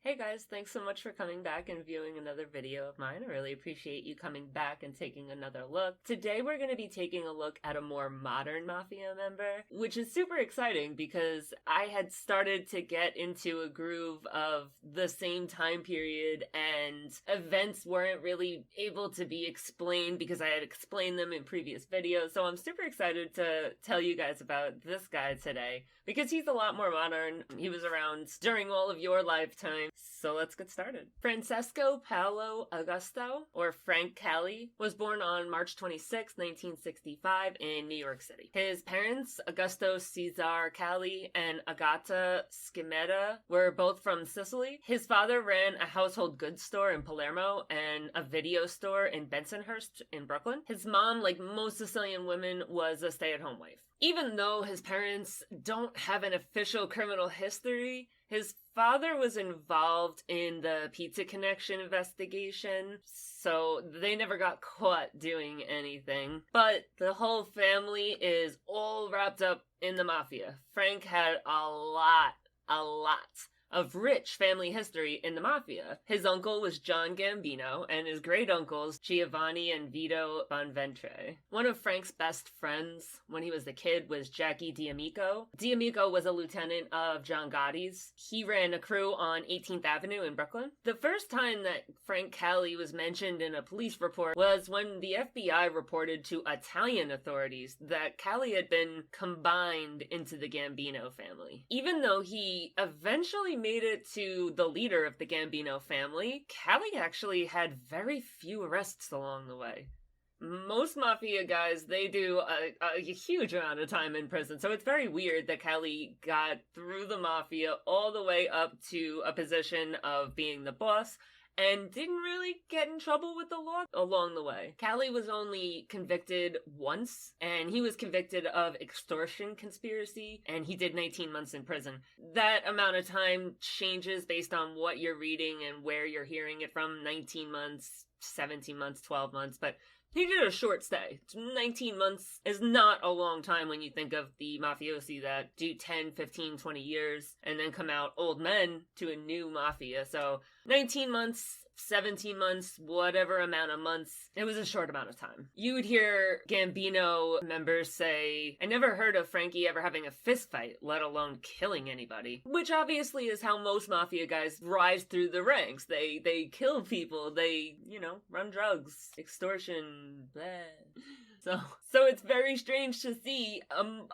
Hey guys, thanks so much for coming back and viewing another video of mine. I really appreciate you coming back and taking another look. Today we're going to be taking a look at a more modern Mafia member, which is super exciting because I had started to get into a groove of the same time period and events weren't really able to be explained because I had explained them in previous videos. So I'm super excited to tell you guys about this guy today because he's a lot more modern. He was around during all of your lifetime. So let's get started. Francesco Paolo Augusto, or Frank Cali, was born on March 26, 1965 in New York City. His parents, Augusto Cesar Cali and Agata Schimetta, were both from Sicily. His father ran a household goods store in Palermo and a video store in Bensonhurst in Brooklyn. His mom, like most Sicilian women, was a stay-at-home wife. Even though his parents don't have an official criminal history, his father was involved in the Pizza Connection investigation, so they never got caught doing anything. But the whole family is all wrapped up in the mafia. Frank had a lot of rich family history in the mafia. His uncle was John Gambino, and his great-uncles, Giovanni and Vito Bonventre. One of Frank's best friends when he was a kid was Jackie D'Amico. D'Amico was a lieutenant of John Gotti's. He ran a crew on 18th Avenue in Brooklyn. The first time that Frank Cali was mentioned in a police report was when the FBI reported to Italian authorities that Cali had been combined into the Gambino family. Even though he eventually made it to the leader of the Gambino family, Cali actually had very few arrests along the way. Most mafia guys, they do a huge amount of time in prison, so it's very weird that Cali got through the mafia all the way up to a position of being the boss and didn't really get in trouble with the law along the way. Cali was only convicted once, and he was convicted of extortion conspiracy, and he did 19 months in prison. That amount of time changes based on what you're reading and where you're hearing it from. 19 months, 17 months, 12 months, but he did a short stay. 19 months is not a long time when you think of the mafiosi that do 10, 15, 20 years and then come out old men to a new mafia. So 19 months, 17 months, whatever amount of months, it was a short amount of time. You would hear Gambino members say, I never heard of Frankie ever having a fist fight, let alone killing anybody. Which obviously is how most mafia guys rise through the ranks. They kill people, they, run drugs, extortion, blah. So it's very strange to see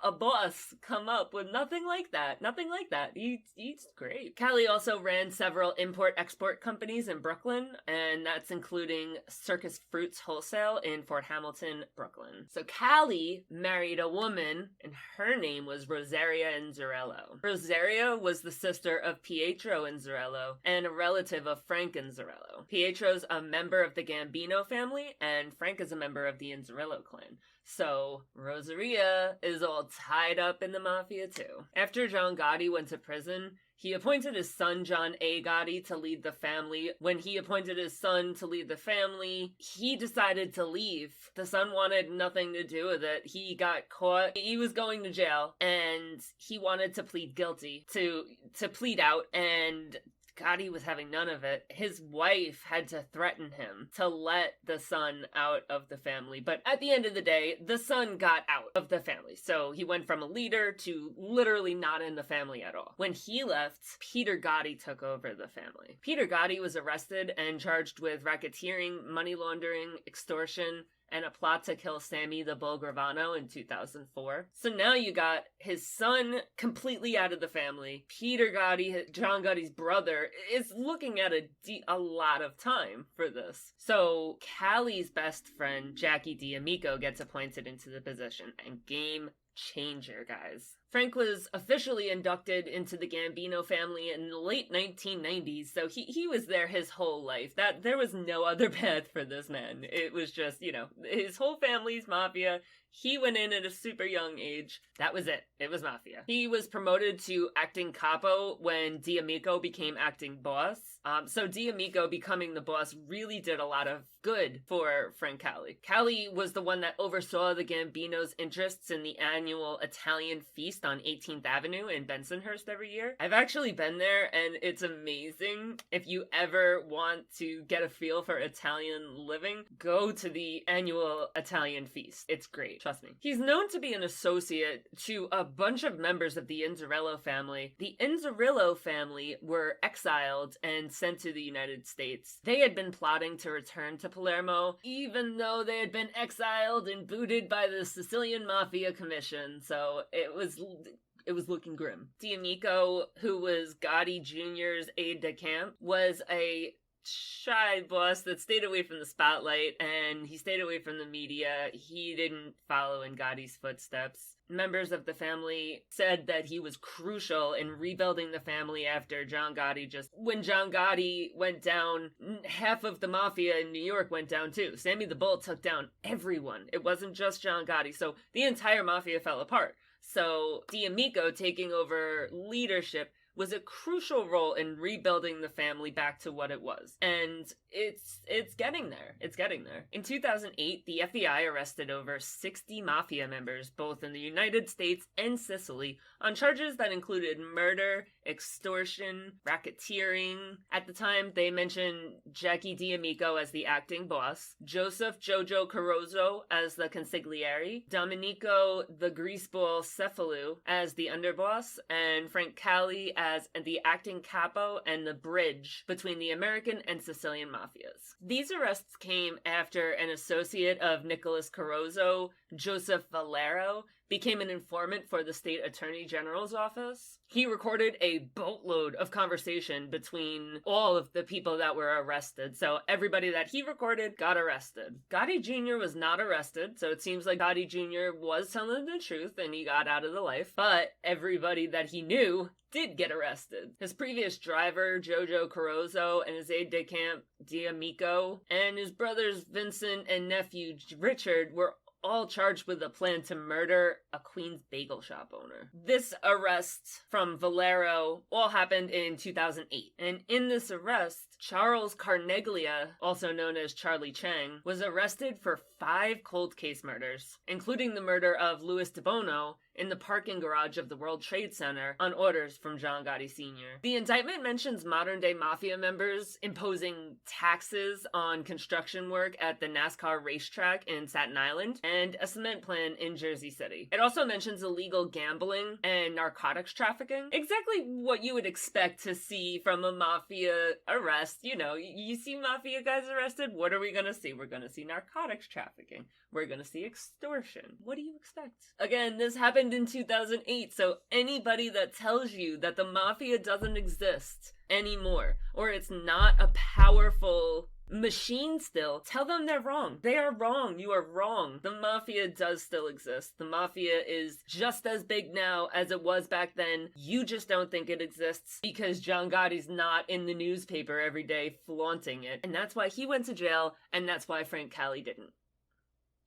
a boss come up with nothing like that. Nothing like that. He's great. Cali also ran several import-export companies in Brooklyn, and that's including Circus Fruits Wholesale in Fort Hamilton, Brooklyn. So Cali married a woman, and her name was Rosaria Inzarello. Rosaria was the sister of Pietro Inzarello and a relative of Frank Inzarello. Pietro's a member of the Gambino family, and Frank is a member of the Inzarello clan. So, Rosaria is all tied up in the mafia too. After John Gotti went to prison, he appointed his son, John A. Gotti, to lead the family. When he appointed his son to lead the family, he decided to leave. The son wanted nothing to do with it. He got caught. He was going to jail, and he wanted to plead guilty, to plead out, and Gotti was having none of it. His wife had to threaten him to let the son out of the family. But at the end of the day, the son got out of the family. So he went from a leader to literally not in the family at all. When he left, Peter Gotti took over the family. Peter Gotti was arrested and charged with racketeering, money laundering, extortion, and a plot to kill Sammy the Bull Gravano in 2004. So now you got his son completely out of the family. Peter Gotti, John Gotti's brother, is looking at a lot of time for this. So Cali's best friend, Jackie D'Amico, gets appointed into the position, and game changer, guys. Frank was officially inducted into the Gambino family in the late 1990s, so he was there his whole life. There was no other path for this man. It was just, his whole family's mafia. He went in at a super young age. That was it. It was mafia. He was promoted to acting capo when D'Amico became acting boss. So D'Amico becoming the boss really did a lot of good for Frank Cali. Cali was the one that oversaw the Gambino's interests in the annual Italian feast feast on 18th Avenue in Bensonhurst every year. I've actually been there, and it's amazing. If you ever want to get a feel for Italian living, go to the annual Italian feast. It's great, trust me. He's known to be an associate to a bunch of members of the Inzerillo family. The Inzerillo family were exiled and sent to the United States. They had been plotting to return to Palermo, even though they had been exiled and booted by the Sicilian Mafia Commission, so it was looking grim. D'Amico, who was Gotti Jr.'s aide-de-camp, was a shy boss that stayed away from the spotlight, and he stayed away from the media. He didn't follow in Gotti's footsteps. Members of the family said that he was crucial in rebuilding the family after John Gotti when John Gotti went down, half of the mafia in New York went down too. Sammy the Bull took down everyone. It wasn't just John Gotti, so the entire mafia fell apart. So D'Amico taking over leadership was a crucial role in rebuilding the family back to what it was. And it's getting there. It's getting there. In 2008, the FBI arrested over 60 mafia members, both in the United States and Sicily, on charges that included murder, extortion, racketeering. At the time, they mentioned Jackie D'Amico as the acting boss, Joseph Jojo Carozzo as the consigliere, Domenico the Greaseball Cephalou as the underboss, and Frank Cali as the acting capo and the bridge between the American and Sicilian mafias. These arrests came after an associate of Nicholas Carozzo, Joseph Valero, became an informant for the state attorney general's office. He recorded a boatload of conversation between all of the people that were arrested, so everybody that he recorded got arrested. Gotti Jr. was not arrested, so it seems like Gotti Jr. was telling the truth and he got out of the life, but everybody that he knew did get arrested. His previous driver, Jojo Carozzo, and his aide-de-camp, D'Amico, and his brothers Vincent and nephew Richard were all charged with a plan to murder a Queens bagel shop owner. This arrest from Valero all happened in 2008. And in this arrest, Charles Carneglia, also known as Charlie Chang, was arrested for 5 cold case murders, including the murder of Louis de Bono in the parking garage of the World Trade Center on orders from John Gotti Sr. The indictment mentions modern-day mafia members imposing taxes on construction work at the NASCAR racetrack in Staten Island and a cement plant in Jersey City. It also mentions illegal gambling and narcotics trafficking. Exactly what you would expect to see from a mafia arrest. You know, you see mafia guys arrested, what are we gonna see? We're gonna see narcotics trafficking. We're gonna see extortion. What do you expect? Again, this happened in 2008, so anybody that tells you that the mafia doesn't exist anymore, or it's not a powerful machine still, tell them they're wrong. They are wrong. You are wrong. The mafia does still exist. The mafia is just as big now as it was back then. You just don't think it exists because John Gotti's not in the newspaper every day flaunting it. And that's why he went to jail, and that's why Frank Cali didn't.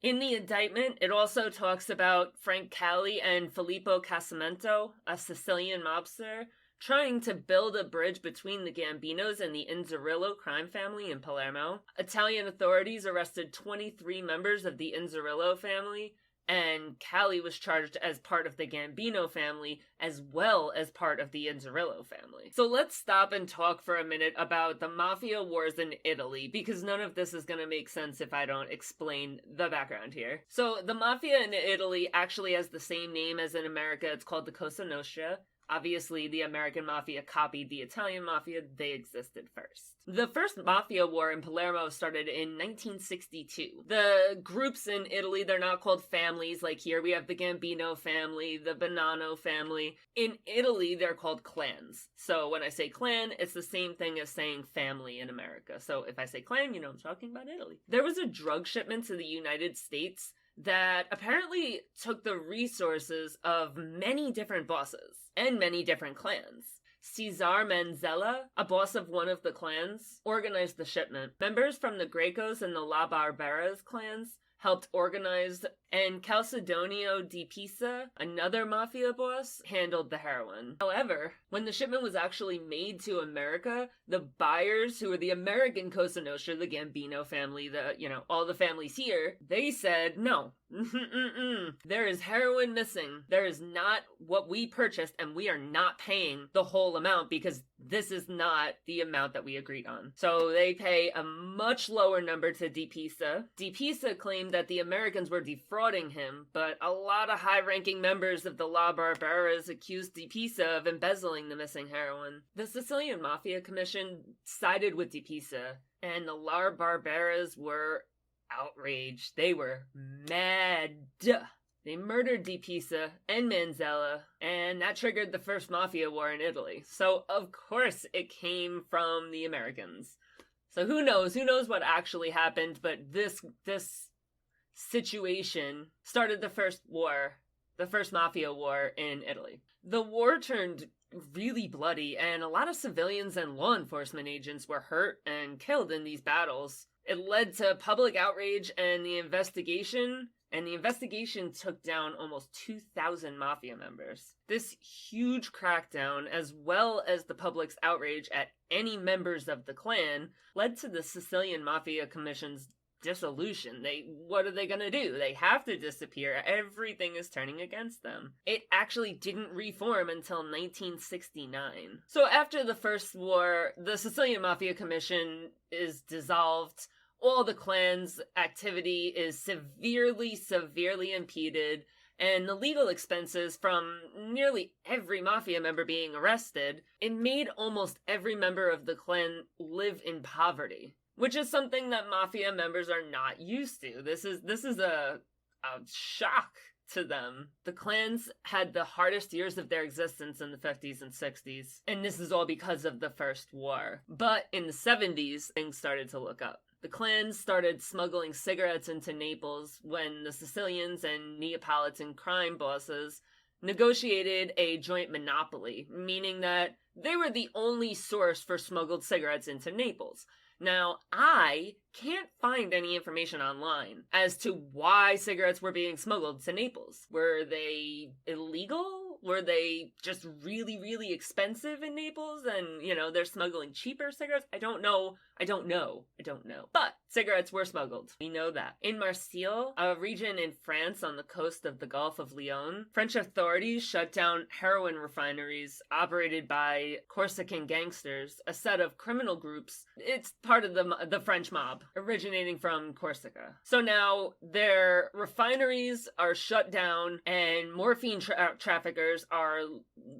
In the indictment, it also talks about Frank Cali and Filippo Casamento, a Sicilian mobster, trying to build a bridge between the Gambinos and the Inzerillo crime family in Palermo. Italian authorities arrested 23 members of the Inzerillo family, and Cali was charged as part of the Gambino family as well as part of the Inzerillo family. So let's stop and talk for a minute about the mafia wars in Italy, because none of this is going to make sense if I don't explain the background here. So the mafia in Italy actually has the same name as in America. It's called the Cosa Nostra. Obviously, the American mafia copied the Italian mafia. They existed first. The first mafia war in Palermo started in 1962. The groups in Italy, they're not called families. Like here, we have the Gambino family, the Bonanno family. In Italy, they're called clans. So when I say clan, it's the same thing as saying family in America. So if I say clan, you know I'm talking about Italy. There was a drug shipment to the United States that apparently took the resources of many different bosses and many different clans. Cesar Manzella, a boss of one of the clans, organized the shipment. Members from the Gracos and the La Barberas clans helped organize, and Calcedonio di Pisa, another mafia boss, handled the heroin. However, when the shipment was actually made to America, the buyers, who were the American Cosa Nostra, the Gambino family, all the families here, they said, no, there is heroin missing. There is not what we purchased, and we are not paying the whole amount because this is not the amount that we agreed on. So they pay a much lower number to Di Pisa. Di Pisa claimed that the Americans were defrauding him, but a lot of high-ranking members of the La Barberas accused Di Pisa of embezzling the missing heroin. The Sicilian Mafia Commission sided with Di Pisa, and the La Barberas were outraged. They were mad. They murdered Di Pisa and Manzella, and that triggered the first mafia war in Italy. So, of course, it came from the Americans. So who knows what actually happened, but this situation started the first mafia war in Italy. The war turned really bloody, and a lot of civilians and law enforcement agents were hurt and killed in these battles. It led to public outrage and the investigation took down almost 2,000 mafia members. This huge crackdown, as well as the public's outrage at any members of the clan, led to the Sicilian Mafia Commission's dissolution. What are they gonna do? They have to disappear. Everything is turning against them. It actually didn't reform until 1969. So after the First War, the Sicilian Mafia Commission is dissolved. All the clan's activity is severely impeded, and the legal expenses from nearly every mafia member being arrested, it made almost every member of the clan live in poverty, which is something that mafia members are not used to. This is a shock to them. The clans had the hardest years of their existence in the 50s and 60s, and this is all because of the First War. But in the 70s, things started to look up. The clans started smuggling cigarettes into Naples when the Sicilians and Neapolitan crime bosses negotiated a joint monopoly, meaning that they were the only source for smuggled cigarettes into Naples. Now, I can't find any information online as to why cigarettes were being smuggled to Naples. Were they illegal? Were they just really expensive in Naples and, they're smuggling cheaper cigarettes? I don't know. But cigarettes were smuggled. We know that. In Marseille, a region in France on the coast of the Gulf of Lyon, French authorities shut down heroin refineries operated by Corsican gangsters, a set of criminal groups. It's part of the French mob, originating from Corsica. So now their refineries are shut down and morphine traffickers are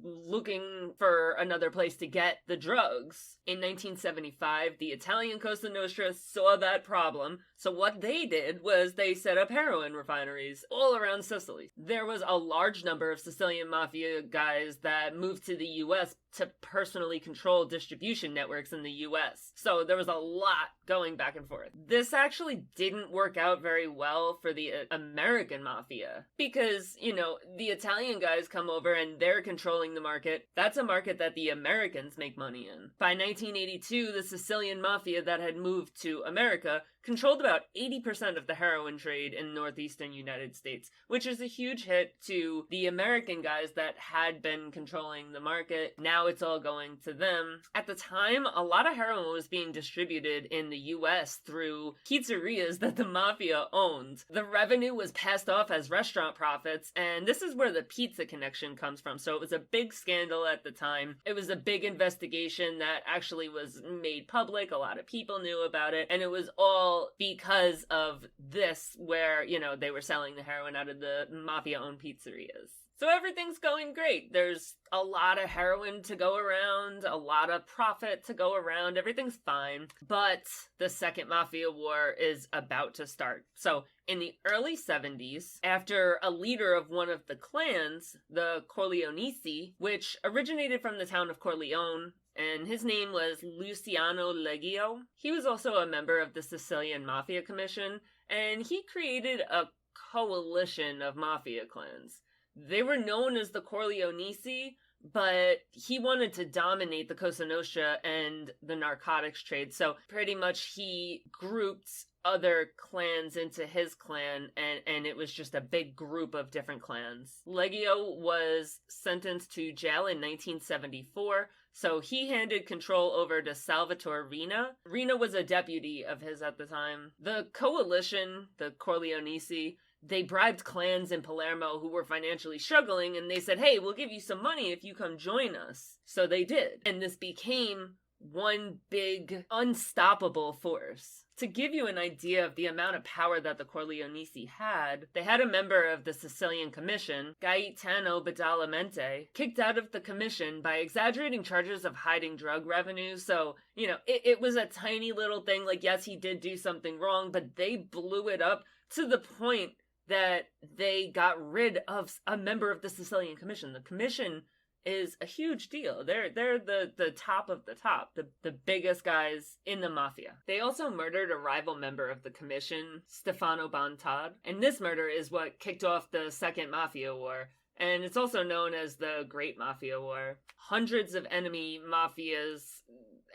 looking for another place to get the drugs. In 1975, the Italian Cosa Nostra saw that problem, so what they did was they set up heroin refineries all around Sicily. There was a large number of Sicilian Mafia guys that moved to the US to personally control distribution networks in the US. So there was a lot going back and forth. This actually didn't work out very well for the American Mafia because, the Italian guys come over and they're controlling the market. That's a market that the Americans make money in. By 1982, the Sicilian Mafia that had moved to America controlled about 80% of the heroin trade in northeastern United States, which is a huge hit to the American guys that had been controlling the market. Now it's all going to them. At the time, a lot of heroin was being distributed in the US through pizzerias that the mafia owned. The revenue was passed off as restaurant profits, and this is where the pizza connection comes from. So it was a big scandal at the time. It was a big investigation that actually was made public. A lot of people knew about it, and it was all because of this, where, they were selling the heroin out of the mafia-owned pizzerias. So everything's going great. There's a lot of heroin to go around, a lot of profit to go around. Everything's fine. But the Second Mafia War is about to start. So in the early 70s, after a leader of one of the clans, the Corleonesi, which originated from the town of Corleone, and his name was Luciano Leggio. He was also a member of the Sicilian Mafia Commission, and he created a coalition of mafia clans. They were known as the Corleonesi, but he wanted to dominate the Cosa Nostra and the narcotics trade. So pretty much he grouped other clans into his clan, and it was just a big group of different clans. Leggio was sentenced to jail in 1974, so he handed control over to Salvatore Riina. Riina was a deputy of his at the time. The coalition, the Corleonesi, they bribed clans in Palermo who were financially struggling, and they said, hey, we'll give you some money if you come join us. So they did, and this became one big unstoppable force. To give you an idea of the amount of power that the Corleonesi had, they had a member of the Sicilian Commission, Gaetano Badalamenti, kicked out of the commission by exaggerating charges of hiding drug revenue. So, it was a tiny little thing, like, yes, he did do something wrong, but they blew it up to the point that they got rid of a member of the Sicilian Commission. The commission is a huge deal. They're the top of the top, the biggest guys in the mafia. They also murdered a rival member of the commission, Stefano Bontad, and this murder is what kicked off the Second Mafia War, and it's also known as the Great Mafia War. Hundreds of enemy mafias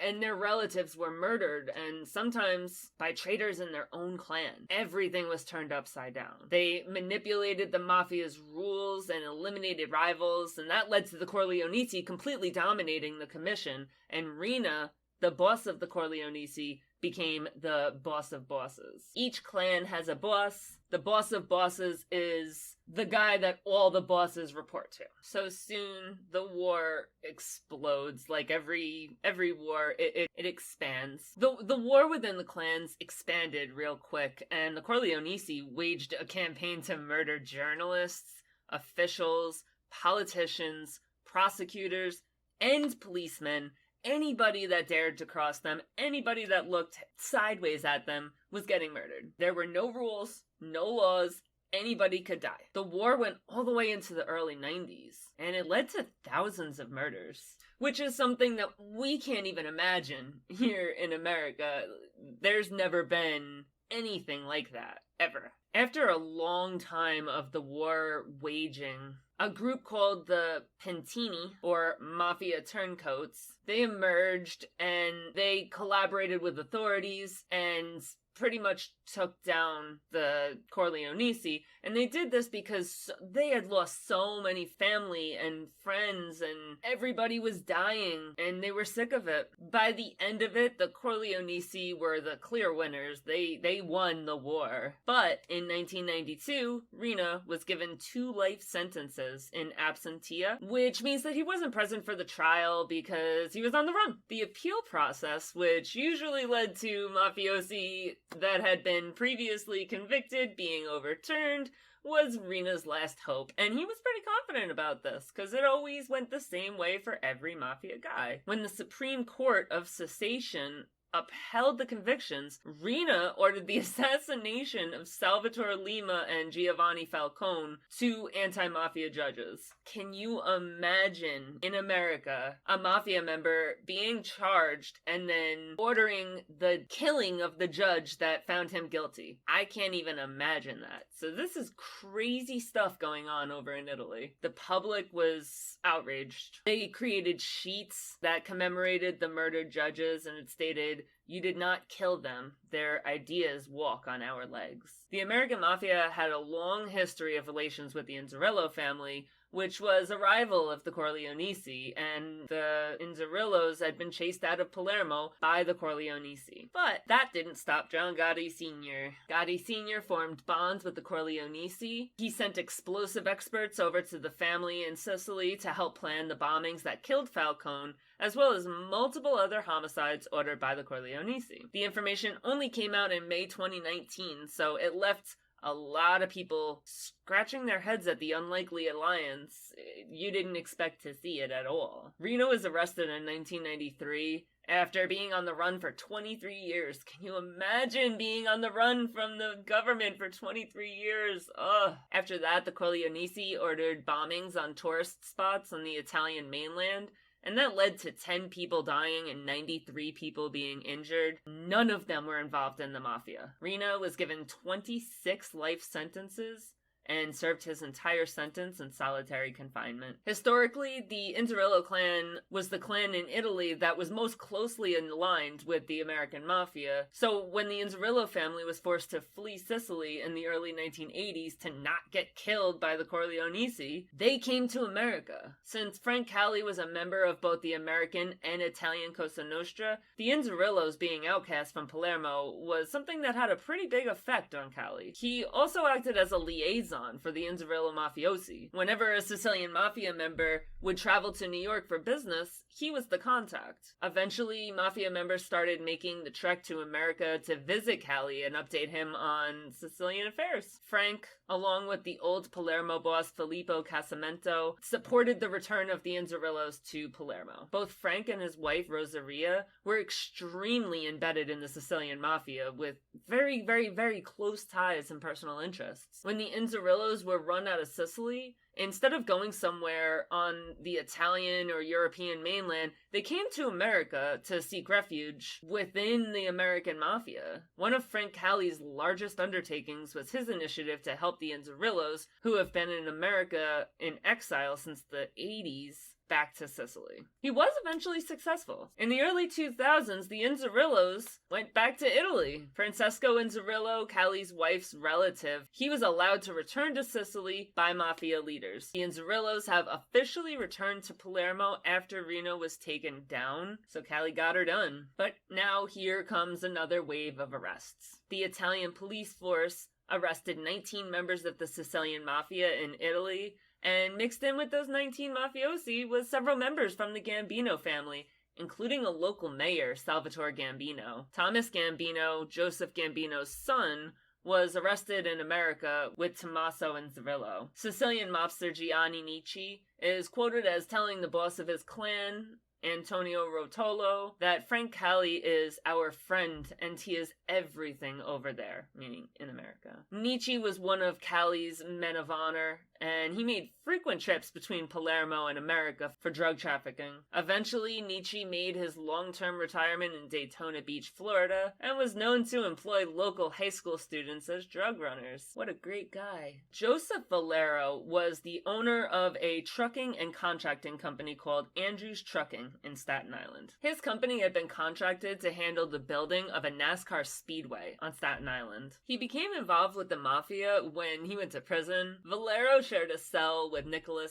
and their relatives were murdered, and sometimes by traitors in their own clan. Everything was turned upside down. They manipulated the mafia's rules and eliminated rivals, and that led to the Corleonesi completely dominating the commission, and Riina, the boss of the Corleonesi, became the boss of bosses. Each clan has a boss. The boss of bosses is the guy that all the bosses report to. So soon the war explodes. Like every war, it expands. The war within the clans expanded real quick, and the Corleonesi waged a campaign to murder journalists, officials, politicians, prosecutors, and policemen. Anybody that dared to cross them, anybody that looked sideways at them, was getting murdered. There were no rules, no laws, anybody could die. The war went all the way into the early 90s, and it led to thousands of murders, which is something that we can't even imagine here in America. There's never been anything like that, ever. After a long time of the war waging, a group called the Pentini, or Mafia Turncoats, they emerged and they collaborated with authorities and pretty much took down the Corleonesi, and they did this because they had lost so many family and friends, and everybody was dying, and they were sick of it. By the end of it, the Corleonesi were the clear winners. They won the war. But in 1992, Riina was given 2 life sentences in absentia, which means that he wasn't present for the trial because he was on the run. The appeal process, which usually led to mafiosi that had been previously convicted being overturned, was Riina's last hope, and he was pretty confident about this, because it always went the same way for every mafia guy. When the Supreme Court of Cessation upheld the convictions, Riina ordered the assassination of Salvatore Lima and Giovanni Falcone, 2 anti-mafia judges. Can you imagine, in America, a mafia member being charged and then ordering the killing of the judge that found him guilty? I can't even imagine that. So this is crazy stuff going on over in Italy. The public was outraged. They created sheets that commemorated the murdered judges, and it stated, "You did not kill them. Their ideas walk on our legs." The American Mafia had a long history of relations with the Inzerillo family, which was a rival of the Corleonesi, and the Inzerillos had been chased out of Palermo by the Corleonesi. But that didn't stop John Gotti Sr. Gotti Sr. formed bonds with the Corleonesi. He sent explosive experts over to the family in Sicily to help plan the bombings that killed Falcone, as well as multiple other homicides ordered by the Corleonesi. The information only came out in May 2019, so it left a lot of people scratching their heads at the unlikely alliance. You didn't expect to see it at all. Riina was arrested in 1993 after being on the run for 23 years. Can you imagine being on the run from the government for 23 years? Ugh. After that, the Corleonesi ordered bombings on tourist spots on the Italian mainland, and that led to 10 people dying and 93 people being injured. None of them were involved in the mafia. Riina was given 26 life sentences, and served his entire sentence in solitary confinement. Historically, the Inzerillo clan was the clan in Italy that was most closely aligned with the American Mafia, so when the Inzerillo family was forced to flee Sicily in the early 1980s to not get killed by the Corleonesi, they came to America. Since Frank Cali was a member of both the American and Italian Cosa Nostra, the Inzerillos being outcast from Palermo was something that had a pretty big effect on Cali. He also acted as a liaison for the Inzerillo mafiosi. Whenever a Sicilian Mafia member would travel to New York for business, he was the contact. Eventually, Mafia members started making the trek to America to visit Cali and update him on Sicilian affairs. Frank, along with the old Palermo boss Filippo Casamento, supported the return of the Inzerillos to Palermo. Both Frank and his wife Rosaria were extremely embedded in the Sicilian Mafia, with very, very, very close ties and personal interests. When the Inzerillos were run out of Sicily, instead of going somewhere on the Italian or European mainland, they came to America to seek refuge within the American Mafia. One of Frank Cali's largest undertakings was his initiative to help the Inzerillos, who have been in America in exile since the 80s, back to Sicily. He was eventually successful. In the early 2000s, the Inzerillos went back to Italy. Francesco Inzerillo, Cali's wife's relative, he was allowed to return to Sicily by mafia leaders. The Inzerillos have officially returned to Palermo after Reno was taken down, so Cali got her done. But now here comes another wave of arrests. The Italian police force arrested 19 members of the Sicilian Mafia in Italy, and mixed in with those 19 mafiosi was several members from the Gambino family, including a local mayor, Salvatore Gambino. Thomas Gambino, Joseph Gambino's son, was arrested in America with Tommaso Inzerillo. Sicilian mobster Gianni Nici is quoted as telling the boss of his clan, Antonio Rotolo, that Frank Cali is our friend and he is everything over there, meaning in America. Nici was one of Cali's men of honor, and he made frequent trips between Palermo and America for drug trafficking. Eventually, Nici made his long-term retirement in Daytona Beach, Florida, and was known to employ local high school students as drug runners. What a great guy. Joseph Valero was the owner of a trucking and contracting company called Andrews Trucking in Staten Island. His company had been contracted to handle the building of a NASCAR speedway on Staten Island. He became involved with the mafia when he went to prison. Valero shared a cell with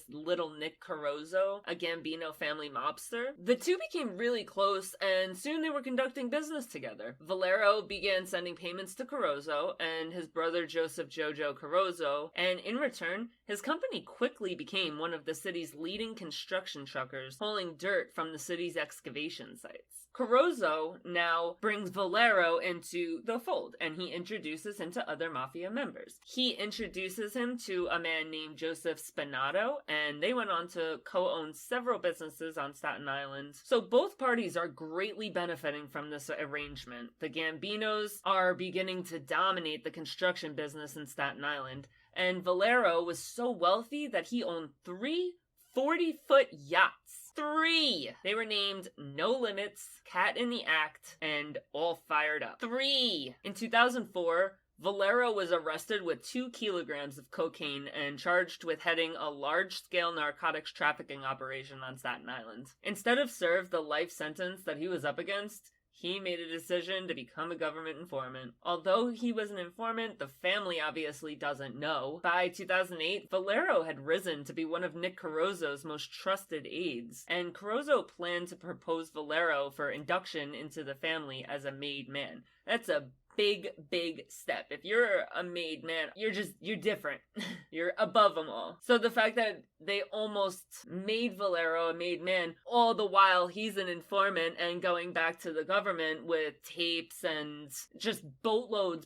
Little Nick Carozzo, a Gambino family mobster. The two became really close, and soon they were conducting business together. Valero began sending payments to Carozzo and his brother Joseph Jojo Carozzo, and in return, his company quickly became one of the city's leading construction truckers, hauling dirt from the city's excavation sites. Carozzo now brings Valero into the fold, and he introduces him to other mafia members. He introduces him to a man named Joseph Spinato, and they went on to co-own several businesses on Staten Island. So both parties are greatly benefiting from this arrangement. The Gambinos are beginning to dominate the construction business in Staten Island, and Valero was so wealthy that he owned 3 40-foot yachts. 3! They were named No Limits, Cat in the Act, and All Fired Up. 3! In 2004, Valero was arrested with 2 kilograms of cocaine and charged with heading a large-scale narcotics trafficking operation on Staten Island. Instead of serve the life sentence that he was up against, he made a decision to become a government informant. Although he was an informant, the family obviously doesn't know. By 2008, Valero had risen to be one of Nick Carozzo's most trusted aides, and Carozzo planned to propose Valero for induction into the family as a made man. That's a big step. If you're a made man, you're different. You're above them all. So the fact that they almost made Valero a made man, all the while he's an informant and going back to the government with tapes and just boatloads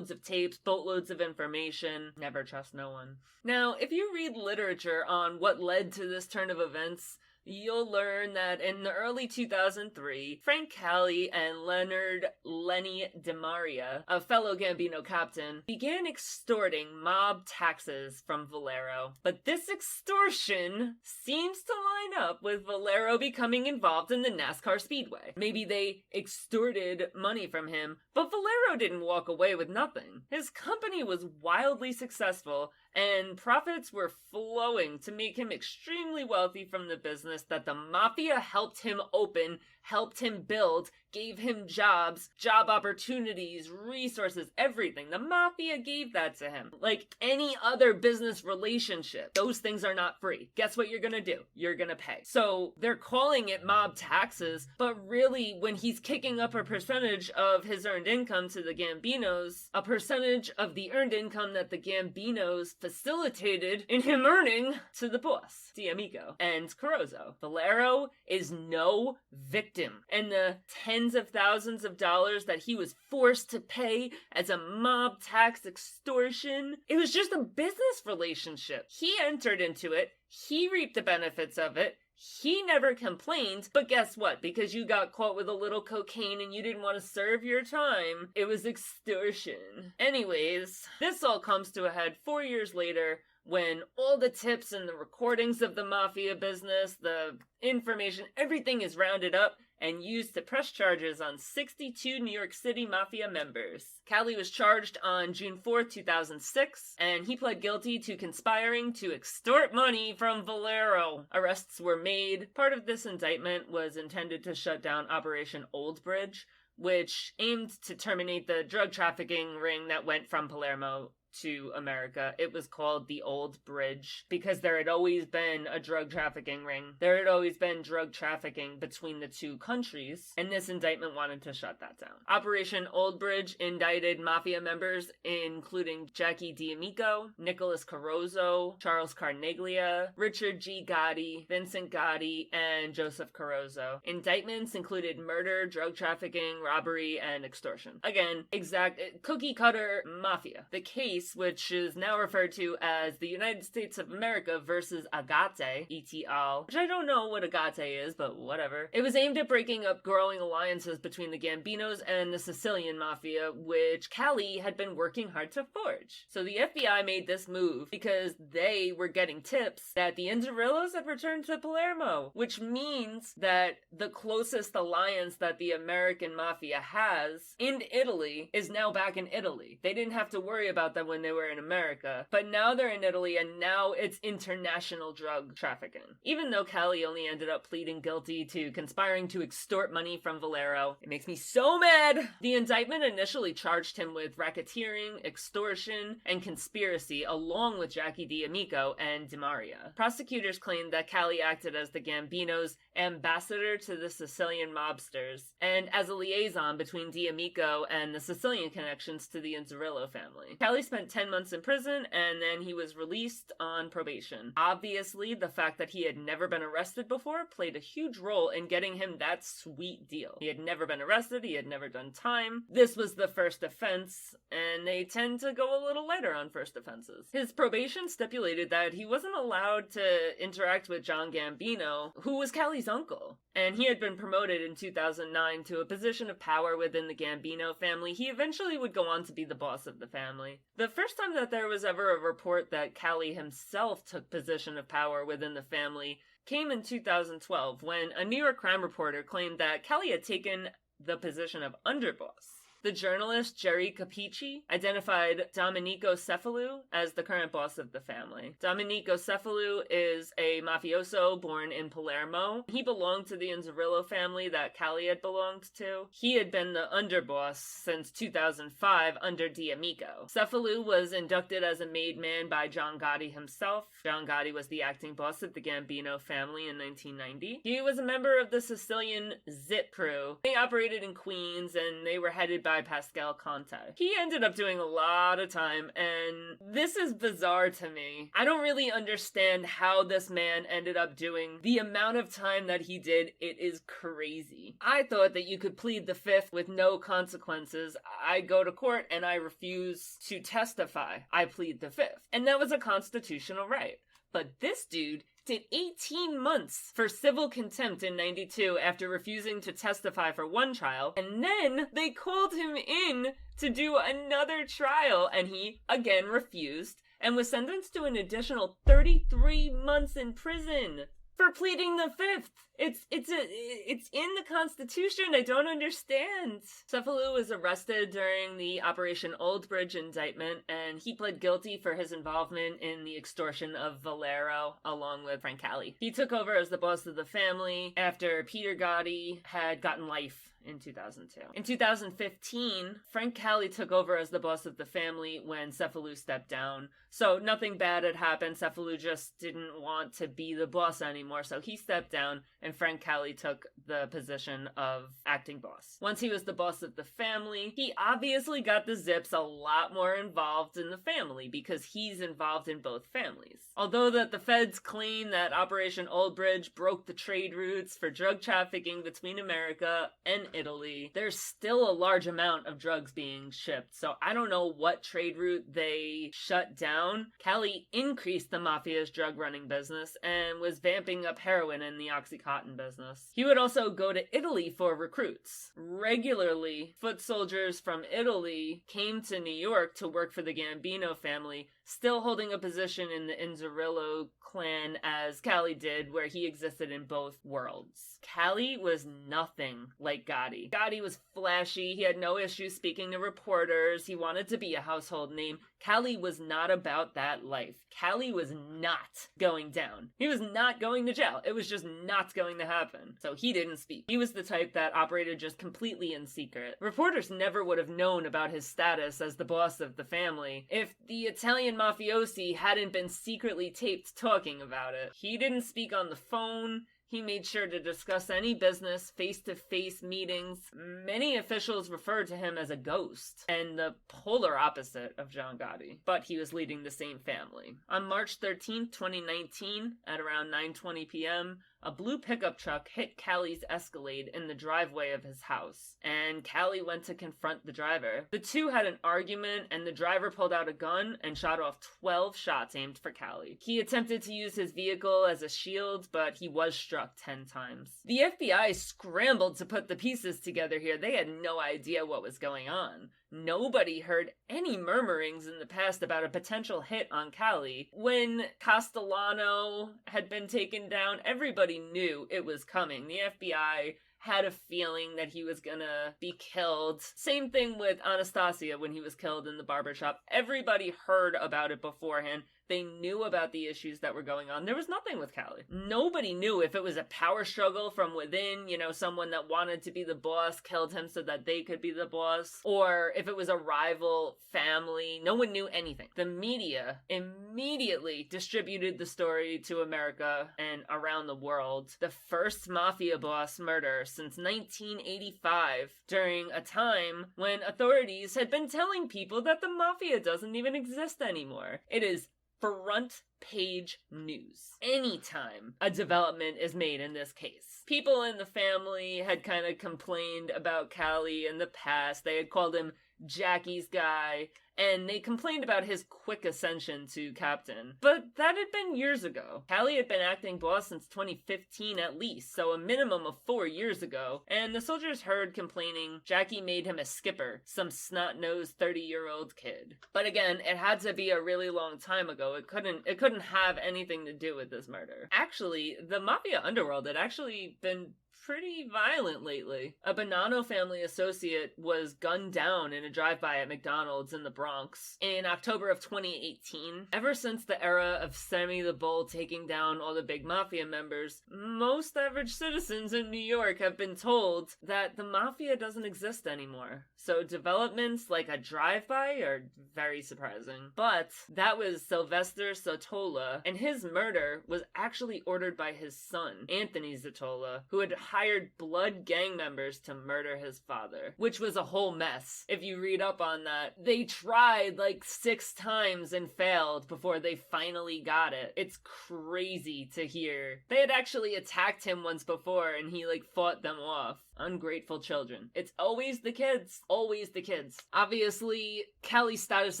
of tapes, boatloads of information. Never trust no one. Now, if you read literature on what led to this turn of events, you'll learn that in the early 2003, Frank Cali and Leonard "Lenny" DeMaria, a fellow Gambino captain, began extorting mob taxes from Valero. But this extortion seems to line up with Valero becoming involved in the NASCAR Speedway. Maybe they extorted money from him, but Valero didn't walk away with nothing. His company was wildly successful, and profits were flowing to make him extremely wealthy from the business that the mafia helped him open, helped him build, gave him jobs, job opportunities, resources, everything. The mafia gave that to him. Like any other business relationship, those things are not free. Guess what you're gonna do? You're gonna pay. So they're calling it mob taxes, but really when he's kicking up a percentage of his earned income to the Gambinos, a percentage of the earned income that the Gambinos facilitated in him earning to the boss, D'Amico and Carozzo. Valero is no victim, and the tens of thousands of dollars that he was forced to pay as a mob tax extortion, it was just a business relationship. He entered into it, he reaped the benefits of it, he never complained, but guess what? Because you got caught with a little cocaine and you didn't want to serve your time, it was extortion. Anyways, this all comes to a head 4 years later when all the tips and the recordings of the mafia business, the information, everything is rounded up and used to press charges on 62 New York City Mafia members. Cali was charged on June 4th, 2006, and he pled guilty to conspiring to extort money from Valero. Arrests were made. Part of this indictment was intended to shut down Operation Old Bridge, which aimed to terminate the drug trafficking ring that went from Palermo to America. It was called the Old Bridge because there had always been a drug trafficking ring. There had always been drug trafficking between the two countries, and this indictment wanted to shut that down. Operation Old Bridge indicted mafia members including Jackie D'Amico, Nicholas Carozzo, Charles Carneglia, Richard G. Gotti, Vincent Gotti, and Joseph Carozzo. Indictments included murder, drug trafficking, robbery, and extortion. Again, exact cookie cutter mafia. The case, which is now referred to as the United States of America versus Agate, ETL, which I don't know what Agate is, but whatever. It was aimed at breaking up growing alliances between the Gambinos and the Sicilian Mafia, which Cali had been working hard to forge. So the FBI made this move because they were getting tips that the Inzerillos had returned to Palermo, which means that the closest alliance that the American Mafia has in Italy is now back in Italy. They didn't have to worry about them when they were in America, but now they're in Italy and now it's international drug trafficking. Even though Cali only ended up pleading guilty to conspiring to extort money from Valero, it makes me so mad! The indictment initially charged him with racketeering, extortion, and conspiracy along with Jackie D'Amico and DeMaria. Prosecutors claimed that Cali acted as the Gambinos' ambassador to the Sicilian mobsters and as a liaison between D'Amico and the Sicilian connections to the Inzerillo family. Cali spent 10 months in prison and then he was released on probation. Obviously, the fact that he had never been arrested before played a huge role in getting him that sweet deal. He had never been arrested, he had never done time. This was the first offense, and they tend to go a little lighter on first offenses. His probation stipulated that he wasn't allowed to interact with John Gambino, who was Cali's uncle, and he had been promoted in 2009 to a position of power within the Gambino family. He eventually would go on to be the boss of the family. The first time that there was ever a report that Cali himself took position of power within the family came in 2012 when a New York crime reporter claimed that Cali had taken the position of underboss. The journalist Jerry Capici identified Domenico Cefalù as the current boss of the family. Domenico Cefalù is a mafioso born in Palermo. He belonged to the Inzerillo family that Cali had belonged to. He had been the underboss since 2005 under D'Amico. Cefalù was inducted as a made man by John Gotti himself. John Gotti was the acting boss of the Gambino family in 1990. He was a member of the Sicilian Zip crew. They operated in Queens and they were headed by Pascal Conte. He ended up doing a lot of time, and this is bizarre to me. I don't really understand how this man ended up doing the amount of time that he did. It is crazy. I thought that you could plead the fifth with no consequences. I go to court and I refuse to testify. I plead the fifth. And that was a constitutional right. But this dude did 18 months for civil contempt in 92 after refusing to testify for one trial, and then they called him in to do another trial, and he again refused and was sentenced to an additional 33 months in prison. For pleading the fifth. It's in the Constitution. I don't understand. Cefalu was arrested during the Operation Old Bridge indictment, and he pled guilty for his involvement in the extortion of Valero along with Frank Cali. He took over as the boss of the family after Peter Gotti had gotten life in 2002. In 2015, Frank Cali took over as the boss of the family when Cefalu stepped down. So nothing bad had happened. Cefalu just didn't want to be the boss anymore, so he stepped down and Frank Cali took the position of acting boss. Once he was the boss of the family, he obviously got the zips a lot more involved in the family because he's involved in both families. Although that the feds claim that Operation Old Bridge broke the trade routes for drug trafficking between America and Italy, there's still a large amount of drugs being shipped, so I don't know what trade route they shut down. Cali increased the mafia's drug running business and was vamping up heroin in the Oxycontin business. He would also go to Italy for recruits. Regularly, foot soldiers from Italy came to New York to work for the Gambino family, still holding a position in the Inzerillo clan as Cali did, where he existed in both worlds. Cali was nothing like Gotti. Gotti was flashy, he had no issues speaking to reporters, he wanted to be a household name. Cali was not about that life. Cali was not going down. He was not going to jail. It was just not going to happen. So he didn't speak. He was the type that operated just completely in secret. Reporters never would have known about his status as the boss of the family if the Italian mafiosi hadn't been secretly taped talking about it. He didn't speak on the phone. He made sure to discuss any business, face-to-face meetings. Many officials referred to him as a ghost, and the polar opposite of John Gotti. But he was leading the same family. On March 13, 2019, at around 9:20 p.m., a blue pickup truck hit Cali's Escalade in the driveway of his house, and Cali went to confront the driver. The two had an argument, and the driver pulled out a gun and shot off 12 shots aimed for Cali. He attempted to use his vehicle as a shield, but he was struck 10 times. The FBI scrambled to put the pieces together here. They had no idea what was going on. Nobody heard any murmurings in the past about a potential hit on Cali. When Castellano had been taken down, everybody knew it was coming. The FBI had a feeling that he was gonna be killed. Same thing with Anastasia when he was killed in the barbershop. Everybody heard about it beforehand. They knew about the issues that were going on. There was nothing with Cali. Nobody knew if it was a power struggle from within, someone that wanted to be the boss killed him so that they could be the boss, or if it was a rival family. No one knew anything. The media immediately distributed the story to America and around the world. The first mafia boss murder since 1985, during a time when authorities had been telling people that the mafia doesn't even exist anymore. It is front page news anytime a development is made in this case. People in the family had kind of complained about Cali in the past. They had called him Jackie's guy, and they complained about his quick ascension to captain. But that had been years ago. Cali had been acting boss since 2015 at least, so a minimum of 4 years ago, and the soldiers heard complaining Jackie made him a skipper, some snot-nosed 30-year-old kid. But again, it had to be a really long time ago. It couldn't have anything to do with this murder. Actually, the mafia underworld had actually been pretty violent lately. A Bonanno family associate was gunned down in a drive-by at McDonald's in the Bronx in October of 2018. Ever since the era of Sammy the Bull taking down all the big mafia members, most average citizens in New York have been told that the mafia doesn't exist anymore. So developments like a drive-by are very surprising. But that was Sylvester Zottola, and his murder was actually ordered by his son, Anthony Zottola, who had hired blood gang members to murder his father, which was a whole mess. If you read up on that, they tried like 6 times and failed before they finally got it. It's crazy to hear. They had actually attacked him once before and he fought them off. ungrateful children. It's always the kids. Always the kids. Obviously, Cali's status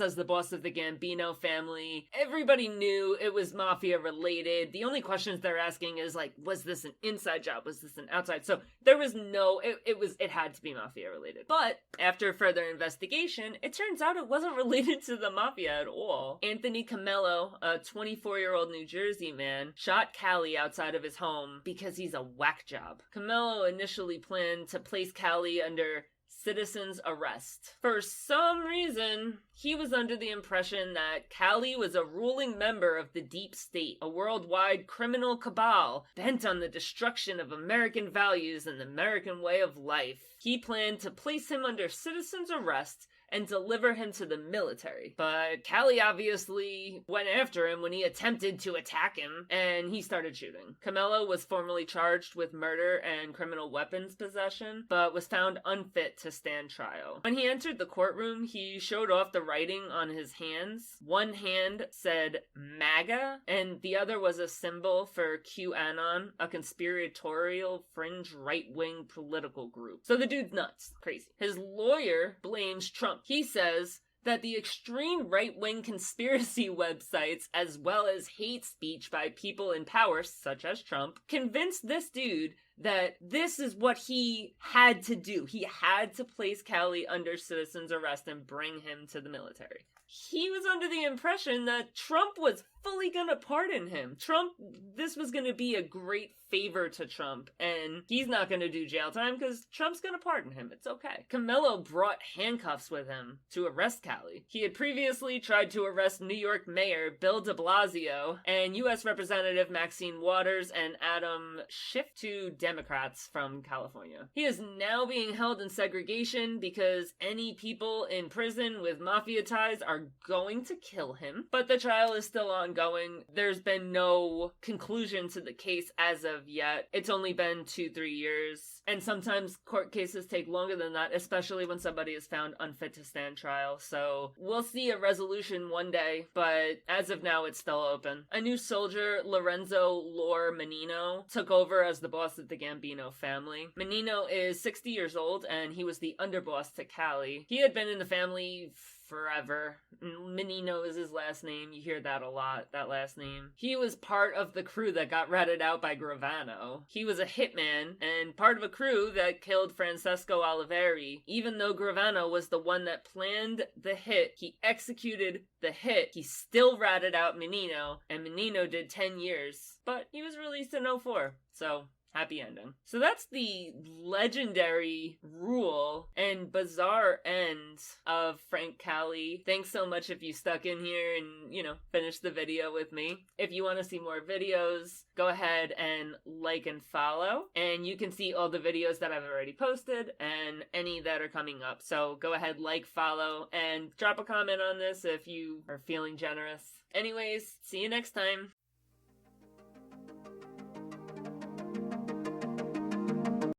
as the boss of the Gambino family, everybody knew it was mafia related. The only questions they're asking is like, was this an inside job? Was this an outside? So there was no, it had to be mafia related. But after further investigation, it turns out it wasn't related to the mafia at all. Anthony Camello, a 24-year-old New Jersey man, shot Cali outside of his home because he's a whack job. Camello initially planned to place Cali under citizen's arrest. For some reason, he was under the impression that Cali was a ruling member of the deep state, a worldwide criminal cabal bent on the destruction of American values and the American way of life. He planned to place him under citizen's arrest and deliver him to the military. But Cali obviously went after him when he attempted to attack him, and he started shooting. Camello was formally charged with murder and criminal weapons possession, but was found unfit to stand trial. When he entered the courtroom, he showed off the writing on his hands. One hand said MAGA, and the other was a symbol for QAnon, a conspiratorial fringe right-wing political group. So the dude's nuts. Crazy. His lawyer blames Trump. He says that the extreme right-wing conspiracy websites, as well as hate speech by people in power, such as Trump, convinced this dude that this is what he had to do. He had to place Cali under citizen's arrest and bring him to the military. He was under the impression that Trump was fully gonna pardon him. This was gonna be a great favor to Trump, and he's not gonna do jail time because Trump's gonna pardon him. It's okay. Camello brought handcuffs with him to arrest Cali. He had previously tried to arrest New York Mayor Bill de Blasio and U.S. Representative Maxine Waters and Adam Schiff, two Democrats from California. He is now being held in segregation because any people in prison with mafia ties are going to kill him, but the trial is still ongoing. There's been no conclusion to the case as of yet. It's only been 2-3 years, and sometimes court cases take longer than that, especially when somebody is found unfit to stand trial. So we'll see a resolution one day, but as of now, it's still open. A new soldier, Lorenzo Lore Menino, took over as the boss of the Gambino family. Menino is 60 years old, and he was the underboss to Cali. He had been in the family forever. Menino is his last name. You hear that a lot, that last name. He was part of the crew that got ratted out by Gravano. He was a hitman and part of a crew that killed Francesco Oliveri. Even though Gravano was the one that planned the hit, he executed the hit. He still ratted out Menino, and Menino did 10 years. But he was released in 2004, so happy ending. So that's the legendary rule and bizarre end of Frank Cali. Thanks so much if you stuck in here and, finished the video with me. If you want to see more videos, go ahead and like and follow. And you can see all the videos that I've already posted and any that are coming up. So go ahead, like, follow, and drop a comment on this if you are feeling generous. Anyways, see you next time.